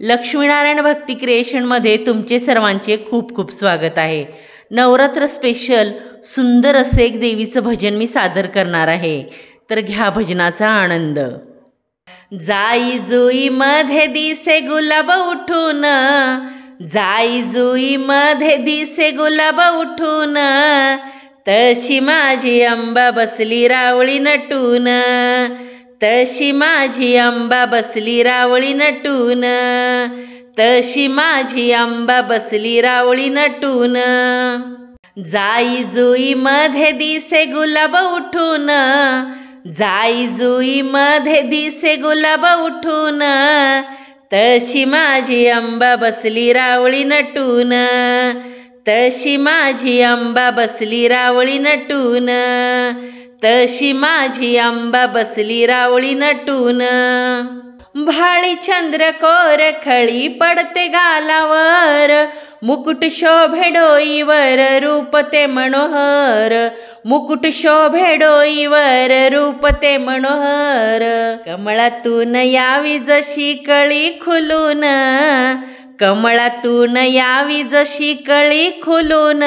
लक्ष्मीनारायण भक्ती क्रिएशनमध्ये तुमचे सर्वांचे खूप खूप स्वागत आहे। नवरात्र स्पेशल सुंदर असे एक देवीचं भजन मी सादर करणार आहे, तर घ्या भजनाचा आनंद। जाई जुई मध्ये दिसे गुलाब उठून, जाई जुई मध्ये दिसे गुलाब उठून, तशी माझी अंबा बसली रावळी नटून, तशी माझी अंबा बसली रावळी नटून, तशी माझी अंबा बसली रावळी नटून। जाई जुई मध्ये दिसे गुलाब उठून, जाई जुई मध्ये दिसे गुलाब उठून, तशी माझी अंबा बसली रावळी नटून, तशी माझी अंबा बसली रावळी नटून, तशी माझी अंबा बसली रावळी नटून। भाळी चंद्रकोर खळी पडते गालावर, मुकुट शोभे डोईवर रूप ते मनोहर, मुकुट शोभे डोईवर रूप ते मनोहर। कमळातून यावी जशी कळी खुलून, कमळातून यावी जशी कळी खुलून,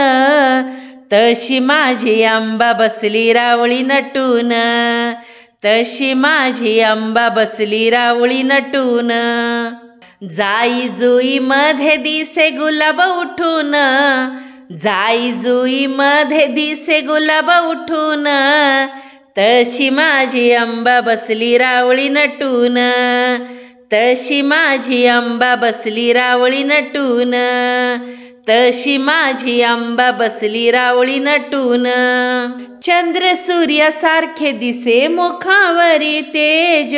तशी माझी अंबा बसली रावळी नटून, तशी माझी अंबा बसली रावळी नटून। जाई जुई मध्ये दिसे गुलाब उठून, जाई जुई मध्ये दिसे गुलाब उठून, तशी माझी अंबा बसली रावळी नटून, तशी माझी अंबा बसली रावळी नटून, तशी माझी अंबा बसली रावळी नटून। चंद्र सूर्यासारखे दिसे मुखावरी तेज,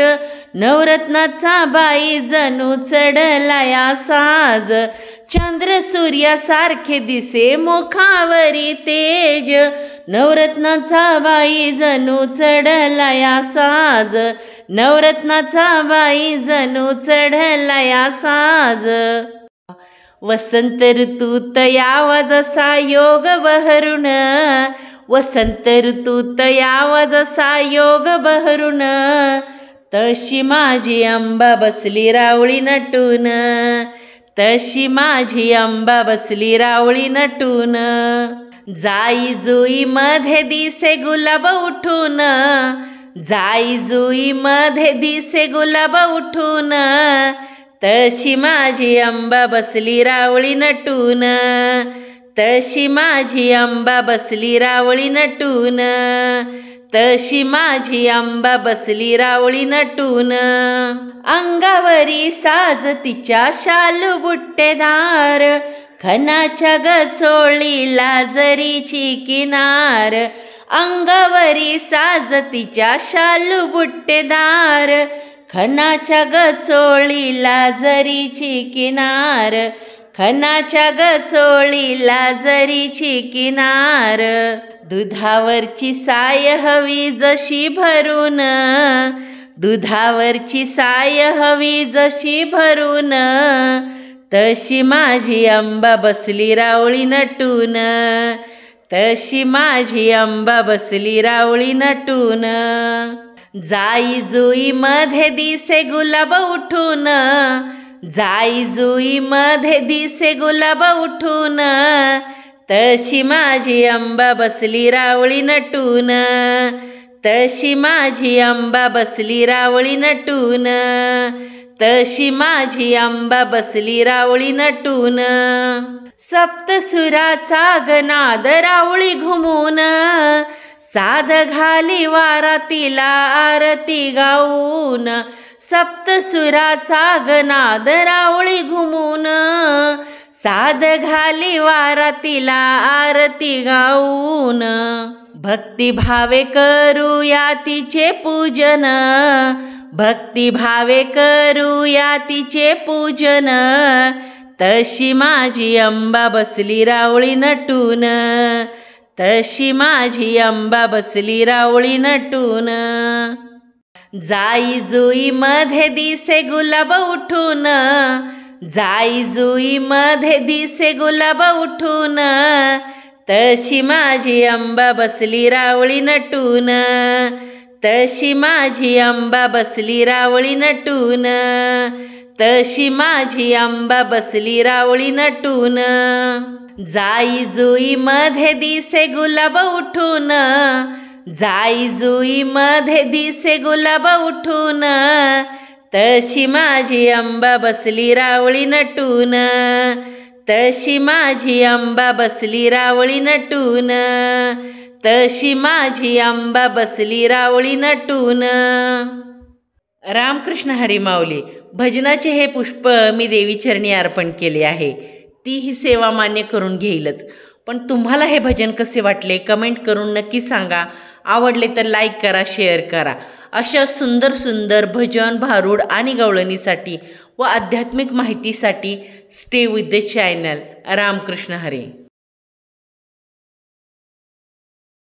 नवरत्नाचा बाई जणू चढलाया साज, चंद्र सूर्यासारखे दिसे मुखावरी तेज, नवरत्नाचा बाई जणू चढलाया साज, नवरत्नाचा बाई जणू चढलाया साज। वसंत ऋतूत यावा जसा योग बहरून, वसंत ऋतूत यावा जसा योग बहरून, तशी माझी अंबा बसली रावळी नटून, तशी माझी अंबा बसली रावळी नटून। जाई जुई मध्ये दिसे गुलाब उठून, जाई जुई मध्ये दिसे गुलाब उठून, तशी माझी अंबा बसली रावळी नटून, तशी माझी अंबा बसली रावळी नटून, तशी माझी अंबा बसली रावळी नटून। अंगावरी साज तिच्या शालू बुट्टेदार, खणाच्या गचोळीला जरीची किनार, अंगावरी साज तिच्या शालू बुट्टेदार, खणाच्या गचोळीला जरीची किनार, खणाच्या गचोळीला जरीची किनार। दुधावरची साय हवी जशी भरून, दुधावरची साय हवी जशी भरून, तशी माझी अंबा बसली रावळी नटून, तशी माझी अंबा बसली रावळी नटून। जाई जुई मध्ये दिसे गुलाब उठून, जाई जुई मध्ये दिसे गुलाब उठून, तशी माझी अंबा बसली रावळी नटून, तशी माझी अंबा बसली रावळी नटून, तशी माझी अंबा बसली रावळी नटून। सप्तसुराचा गनाद रावळी घुमून, साध घाली वारातीला आरती गाऊन, सप्तसुराचा गनाद रावळी घुमून, साध घाली वारातीला आरती गाऊन। भक्तिभावे करूया तिचे पूजन, भक्तिभावे करूया तिचे पूजन, तशी माझी अंबा बसली रावळी नटून, तशी माझी अंबा बसली रावळी नटून। जाई जुई मध्ये दिसे गुलाब उठून, जाई जुई मध्ये दिसे गुलाब उठून, तशी माझी अंबा बसली रावळी नटून, तशी माझी अंबा बसली रावळी नटून, तशी माझी अंबा बसली रावळी नटून. जाई जुई मध्ये दिसे गुलाब उठून, जाई जुई मध्ये दिसे गुलाब उठून, तशी माझी अंबा बसली रावळी नटून, तशी माझी अंबा बसली रावळी नटून, तशी माझी अंबा बसली रावळी नटून. रामकृष्ण हरी माऊली. भजनाचे हे पुष्प मी देवीचरणी अर्पण केले आहे. ती ही सेवा मान्य करून घेईलच. पण तुम्हाला हे भजन कसे वाटले कमेंट करून नक्की सांगा. आवडले तर लाईक करा, शेअर करा. अशा सुंदर सुंदर भजन, भारूड आणि गवळणीसाठी व आध्यात्मिक माहितीसाठी stay with the channel. Ramkrishna Hari.